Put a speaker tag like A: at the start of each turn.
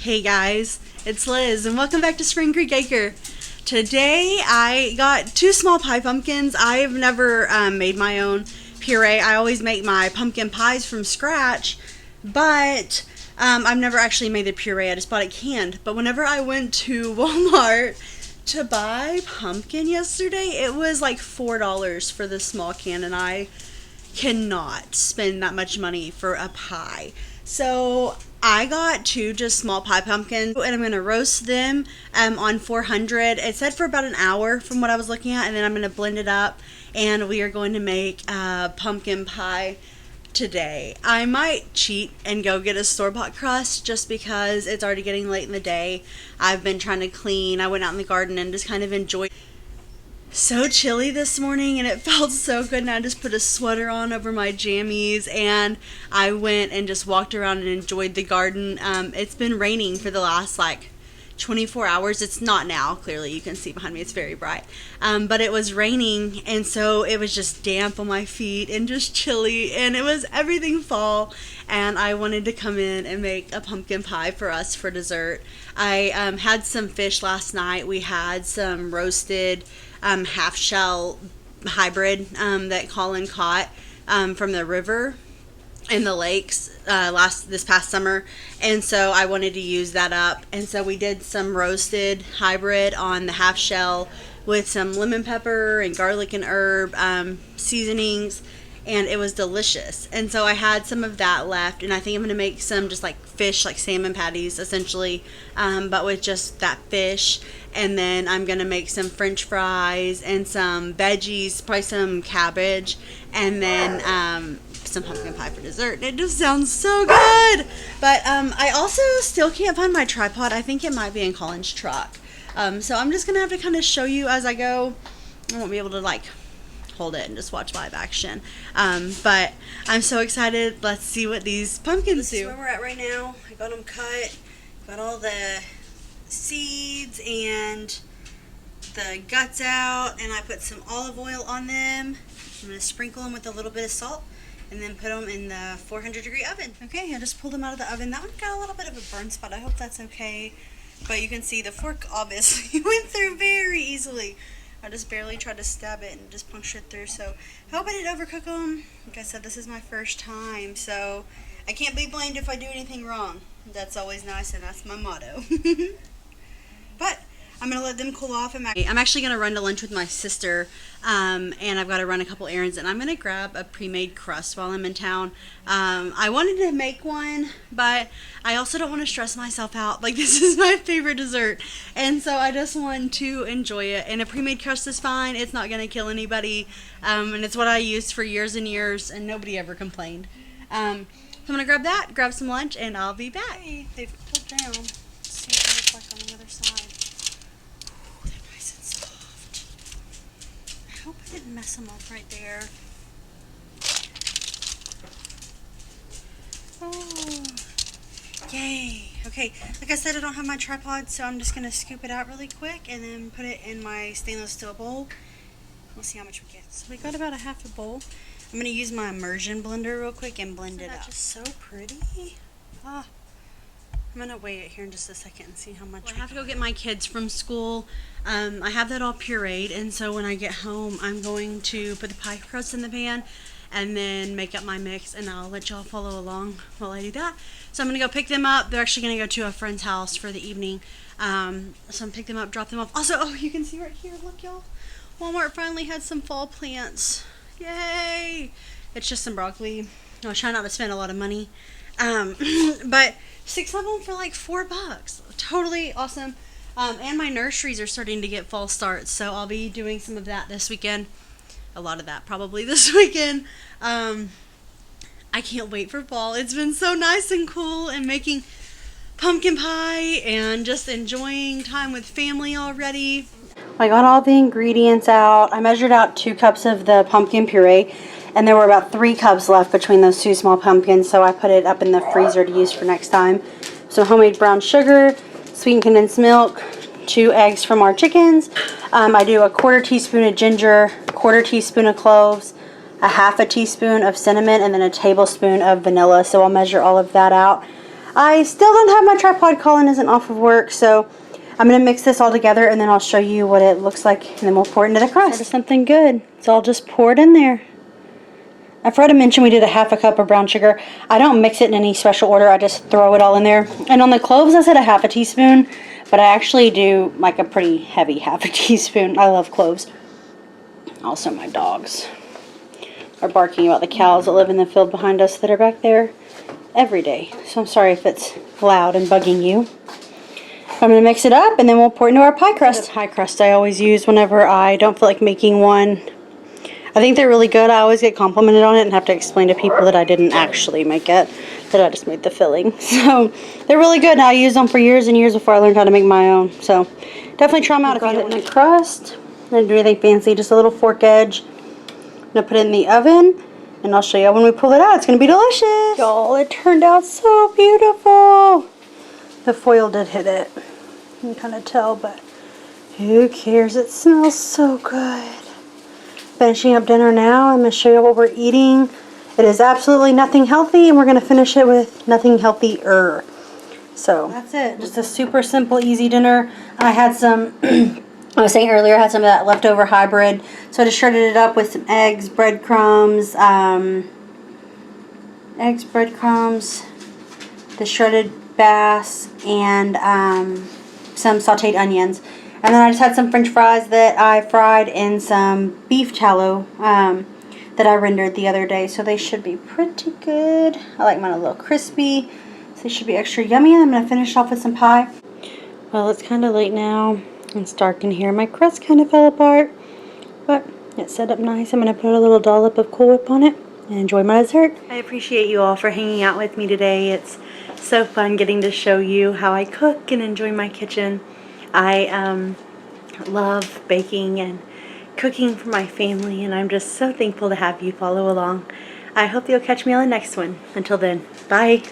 A: Hey guys, it's Liz and welcome back to Creek Acre. Today I got 2 small pie pumpkins. I've never made my own puree. I always make my pumpkin pies from scratch, but I've never actually made the puree. I just bought it canned. But whenever I went to Walmart to buy pumpkin yesterday, it was like $4 for the small can, and I cannot spend that much money for a pie. So I got 2 just small pie pumpkins, and I'm going to roast them on 400. It said for about an hour from what I was looking at, and then I'm going to blend it up, and we are going to make a pumpkin pie today. I might cheat and go get a store-bought crust just because it's already getting late in the day. I've been trying to clean. I went out in the garden and just kind of enjoyed. So chilly this morning, and it felt so good, and I just put a sweater on over my jammies, and I went and just walked around and enjoyed the garden. It's been raining for the last 24 hours. It's not now, clearly you can see behind me, it's very bright, but it was raining, and so it was just damp on my feet and just chilly, and it was everything fall, and I wanted to come in and make a pumpkin pie for us for dessert. I had some fish last night. We had some roasted half shell hybrid that Colin caught from the river in the lakes this past summer, and so I wanted to use that up, and so we did some roasted hybrid on the half shell with some lemon pepper and garlic and herb seasonings, and it was delicious. And so I had some of that left, and I think I'm going to make some just like fish, like salmon patties essentially, but with just that fish. And then I'm going to make some french fries and some veggies, probably some cabbage, and then some pumpkin pie for dessert. It just sounds so good. But I also still can't find my tripod. I think it might be in Colin's truck. So I'm just going to have to kind of show you as I go. I won't be able to hold it and just watch live action. But I'm so excited. Let's see what these pumpkins do. This is where we're at right now. I got them cut. Got all the seeds and the guts out, and I put some olive oil on them. I'm going to sprinkle them with a little bit of salt and then put them in the 400-degree oven. Okay, I just pulled them out of the oven. That one got a little bit of a burn spot. I hope that's okay. But you can see the fork obviously went through very easily. I just barely tried to stab it and just punctured through, so I hope I didn't overcook them. Like I said, this is my first time, so I can't be blamed if I do anything wrong. That's always nice, and that's my motto. But I'm going to let them cool off. I'm actually going to run to lunch with my sister, and I've got to run a couple errands, and I'm going to grab a pre-made crust while I'm in town. I wanted to make one, but I also don't want to stress myself out. This is my favorite dessert, and so I just want to enjoy it, and a pre-made crust is fine. It's not going to kill anybody, and it's what I used for years and years, and nobody ever complained. So I'm going to grab that, grab some lunch, and I'll be back. Hey, they've cooled down. Let's see what they look like on the other side. I hope I didn't mess them up right there. Oh, yay. Okay, like I said, I don't have my tripod, so I'm just going to scoop it out really quick and then put it in my stainless steel bowl. We'll see how much we get. So we got about a half a bowl. I'm going to use my immersion blender real quick and blend it up. Just so pretty. I'm going to weigh it here in just a second and see how much. I have to go get my kids from school. I have that all pureed, and so when I get home, I'm going to put the pie crust in the pan and then make up my mix, and I'll let y'all follow along while I do that. So I'm going to go pick them up. They're actually going to go to a friend's house for the evening. So I'm going to pick them up, drop them off. Also, you can see right here, look y'all, Walmart finally had some fall plants. Yay! It's just some broccoli. I was trying not to spend a lot of money. But 6 of them for $4. Totally awesome. And my nurseries are starting to get fall starts, so I'll be doing some of that this weekend. A lot of that probably this weekend. I can't wait for fall. It's been so nice and cool, and making pumpkin pie and just enjoying time with family already. I got all the ingredients out. I measured out 2 cups of the pumpkin puree, and there were about 3 cups left between those 2 small pumpkins, so I put it up in the freezer to use for next time. So homemade brown sugar, sweetened condensed milk, 2 eggs from our chickens. I do a 1/4 teaspoon of ginger, 1/4 teaspoon of cloves, a 1/2 teaspoon of cinnamon, and then a tablespoon of vanilla. So I'll measure all of that out. I still don't have my tripod. Colin isn't off of work, so I'm going to mix this all together and then I'll show you what it looks like and then we'll pour it into the crust. Start something good. It's all just poured in there. I forgot to mention we did a half a cup of brown sugar. I don't mix it in any special order. I just throw it all in there. And on the cloves I said a half a teaspoon, but I actually do like a pretty heavy half a teaspoon. I love cloves. Also my dogs are barking about the cows that live in the field behind us that are back there every day. So I'm sorry if it's loud and bugging you. I'm going to mix it up and then we'll pour it into our pie crust. The pie crust I always use whenever I don't feel like making one. I think they're really good. I always get complimented on it and have to explain to people that I didn't actually make it, that I just made the filling. So they're really good. I used them for years and years before I learned how to make my own. So definitely try them out if you don't. In the crust. I didn't do anything fancy, just a little fork edge. I'm going to put it in the oven and I'll show you when we pull it out. It's going to be delicious. Y'all, it turned out so beautiful. The foil did hit it. You can kind of tell, but who cares? It smells so good. Finishing up dinner now. I'm going to show you what we're eating. It is absolutely nothing healthy, and we're going to finish it with nothing healthier. So that's it. Just a super simple, easy dinner. I had some, I was saying earlier, I had some of that leftover hybrid. So I just shredded it up with some eggs, breadcrumbs, the shredded bass, and some sauteed onions. And then I just had some french fries that I fried in some beef tallow that I rendered the other day. So they should be pretty good. I like mine a little crispy. So they should be extra yummy. And I'm going to finish off with some pie. Well, it's kind of late now. It's dark in here. My crust kind of fell apart. But it's set up nice. I'm going to put a little dollop of Cool Whip on it and enjoy my dessert. I appreciate you all for hanging out with me today. It's so fun getting to show you how I cook and enjoy my kitchen. I love baking and cooking for my family, and I'm just so thankful to have you follow along. I hope you'll catch me on the next one. Until then, bye.